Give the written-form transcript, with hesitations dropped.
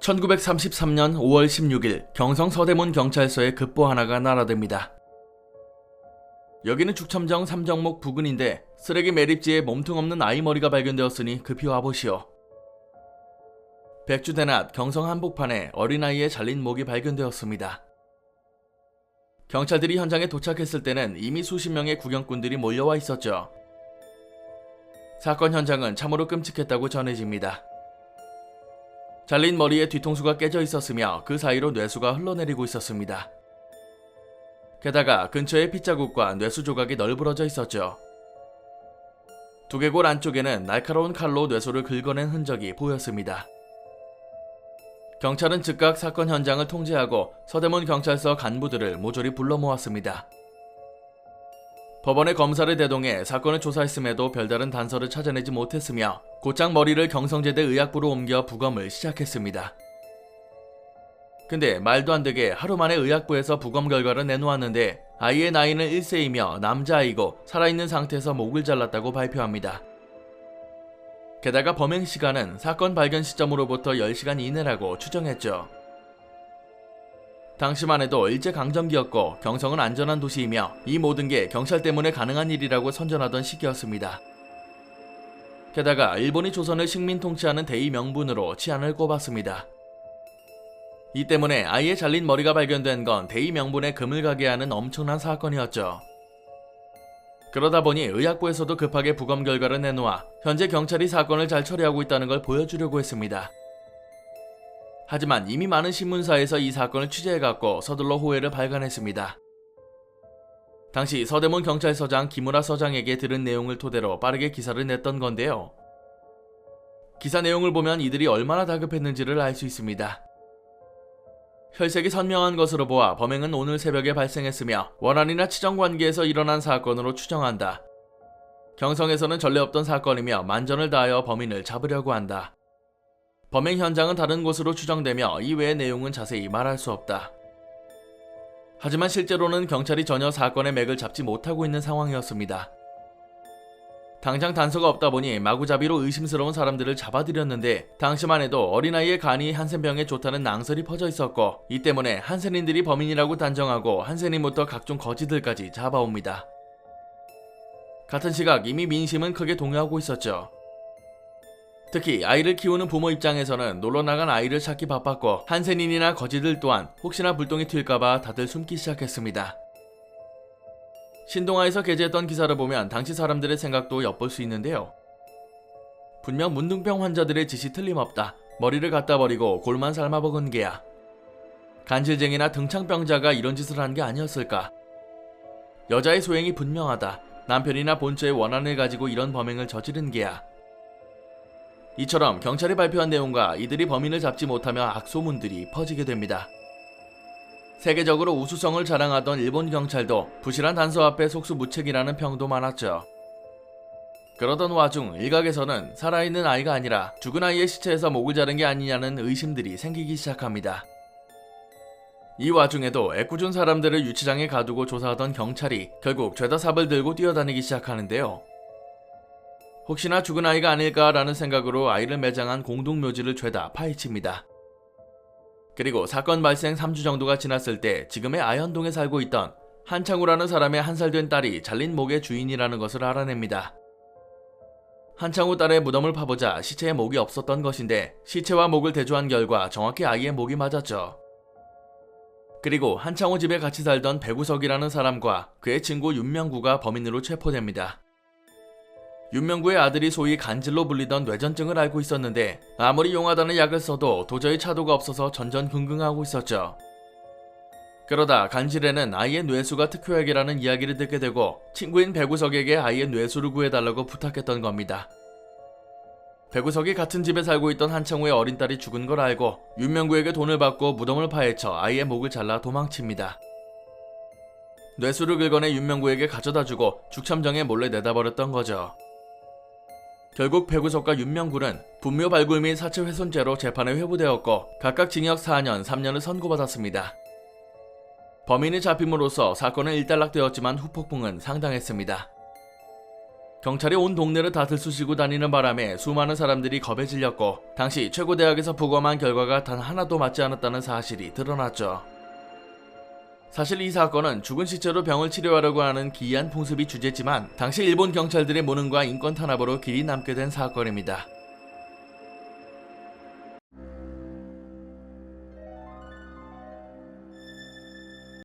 1933년 5월 16일 경성 서대문 경찰서에 급보 하나가 날아듭니다. 여기는 죽첨정 삼정목 부근인데 쓰레기 매립지에 몸통 없는 아이 머리가 발견되었으니 급히 와보시오. 백주대낮 경성 한복판에 어린아이의 잘린 목이 발견되었습니다. 경찰들이 현장에 도착했을 때는 이미 수십 명의 구경꾼들이 몰려와 있었죠. 사건 현장은 참으로 끔찍했다고 전해집니다. 잘린 머리에 뒤통수가 깨져 있었으며 그 사이로 뇌수가 흘러내리고 있었습니다. 게다가 근처에 핏자국과 뇌수 조각이 널브러져 있었죠. 두개골 안쪽에는 날카로운 칼로 뇌수를 긁어낸 흔적이 보였습니다. 경찰은 즉각 사건 현장을 통제하고 서대문 경찰서 간부들을 모조리 불러 모았습니다. 법원의 검사를 대동해 사건을 조사했음에도 별다른 단서를 찾아내지 못했으며 곧장 머리를 경성제대 의학부로 옮겨 부검을 시작했습니다. 근데 말도 안 되게 하루 만에 의학부에서 부검 결과를 내놓았는데 아이의 나이는 1세이며 남자아이고 살아있는 상태에서 목을 잘랐다고 발표합니다. 게다가 범행 시간은 사건 발견 시점으로부터 10시간 이내라고 추정했죠. 당시만 해도 일제강점기였고 경성은 안전한 도시이며 이 모든 게 경찰 때문에 가능한 일이라고 선전하던 시기였습니다. 게다가 일본이 조선을 식민 통치하는 대의 명분으로 치안을 꼽았습니다. 이 때문에 아이의 잘린 머리가 발견된 건 대의 명분에 금을 가게 하는 엄청난 사건이었죠. 그러다 보니 의학부에서도 급하게 부검 결과를 내놓아 현재 경찰이 사건을 잘 처리하고 있다는 걸 보여주려고 했습니다. 하지만 이미 많은 신문사에서 이 사건을 취재해갔고 서둘러 호해를 발간했습니다. 당시 서대문 경찰서장 김우라 서장에게 들은 내용을 토대로 빠르게 기사를 냈던 건데요. 기사 내용을 보면 이들이 얼마나 다급했는지를 알 수 있습니다. 혈색이 선명한 것으로 보아 범행은 오늘 새벽에 발생했으며 원한이나 치정관계에서 일어난 사건으로 추정한다. 경성에서는 전례 없던 사건이며 만전을 다하여 범인을 잡으려고 한다. 범행 현장은 다른 곳으로 추정되며 이외의 내용은 자세히 말할 수 없다. 하지만 실제로는 경찰이 전혀 사건의 맥을 잡지 못하고 있는 상황이었습니다. 당장 단서가 없다 보니 마구잡이로 의심스러운 사람들을 잡아들였는데 당시만 해도 어린아이의 간이 한센병에 좋다는 낭설이 퍼져 있었고 이 때문에 한센인들이 범인이라고 단정하고 한센인부터 각종 거지들까지 잡아옵니다. 같은 시각 이미 민심은 크게 동요하고 있었죠. 특히 아이를 키우는 부모 입장에서는 놀러나간 아이를 찾기 바빴고 한센인이나 거지들 또한 혹시나 불똥이 튈까봐 다들 숨기 시작했습니다. 신동아에서 게재했던 기사를 보면 당시 사람들의 생각도 엿볼 수 있는데요. 분명 문둥병 환자들의 짓이 틀림없다. 머리를 갖다 버리고 골만 삶아먹은 게야. 간질쟁이나 등창병자가 이런 짓을 한 게 아니었을까. 여자의 소행이 분명하다. 남편이나 본처의 원한을 가지고 이런 범행을 저지른 게야. 이처럼 경찰이 발표한 내용과 이들이 범인을 잡지 못하며 악소문들이 퍼지게 됩니다. 세계적으로 우수성을 자랑하던 일본 경찰도 부실한 단서 앞에 속수무책이라는 평도 많았죠. 그러던 와중 일각에서는 살아있는 아이가 아니라 죽은 아이의 시체에서 목을 자른 게 아니냐는 의심들이 생기기 시작합니다. 이 와중에도 애꿎은 사람들을 유치장에 가두고 조사하던 경찰이 결국 죄다 삽을 들고 뛰어다니기 시작하는데요. 혹시나 죽은 아이가 아닐까라는 생각으로 아이를 매장한 공동묘지를 죄다 파헤칩니다. 그리고 사건 발생 3주 정도가 지났을 때 지금의 아현동에 살고 있던 한창우라는 사람의 1살 된 딸이 잘린 목의 주인이라는 것을 알아냅니다. 한창우 딸의 무덤을 파보자 시체에 목이 없었던 것인데 시체와 목을 대조한 결과 정확히 아이의 목이 맞았죠. 그리고 한창우 집에 같이 살던 배구석이라는 사람과 그의 친구 윤명구가 범인으로 체포됩니다. 윤명구의 아들이 소위 간질로 불리던 뇌전증을 앓고 있었는데 아무리 용하다는 약을 써도 도저히 차도가 없어서 전전긍긍하고 있었죠. 그러다 간질에는 아이의 뇌수가 특효약이라는 이야기를 듣게 되고 친구인 배구석에게 아이의 뇌수를 구해달라고 부탁했던 겁니다. 배구석이 같은 집에 살고 있던 한창우의 어린 딸이 죽은 걸 알고 윤명구에게 돈을 받고 무덤을 파헤쳐 아이의 목을 잘라 도망칩니다. 뇌수를 긁어내 윤명구에게 가져다주고 죽첨정에 몰래 내다버렸던 거죠. 결국 배구석과 윤명구는 분묘 발굴 및 사체 훼손죄로 재판에 회부되었고 각각 징역 4년, 3년을 선고받았습니다. 범인이 잡힘으로써 사건은 일단락되었지만 후폭풍은 상당했습니다. 경찰이 온 동네를 다 들쑤시고 다니는 바람에 수많은 사람들이 겁에 질렸고 당시 최고대학에서 부검한 결과가 단 하나도 맞지 않았다는 사실이 드러났죠. 사실 이 사건은 죽은 시체로 병을 치료하려고 하는 기이한 풍습이 주제지만 당시 일본 경찰들의 무능과 인권 탄압으로 길이 남게 된 사건입니다.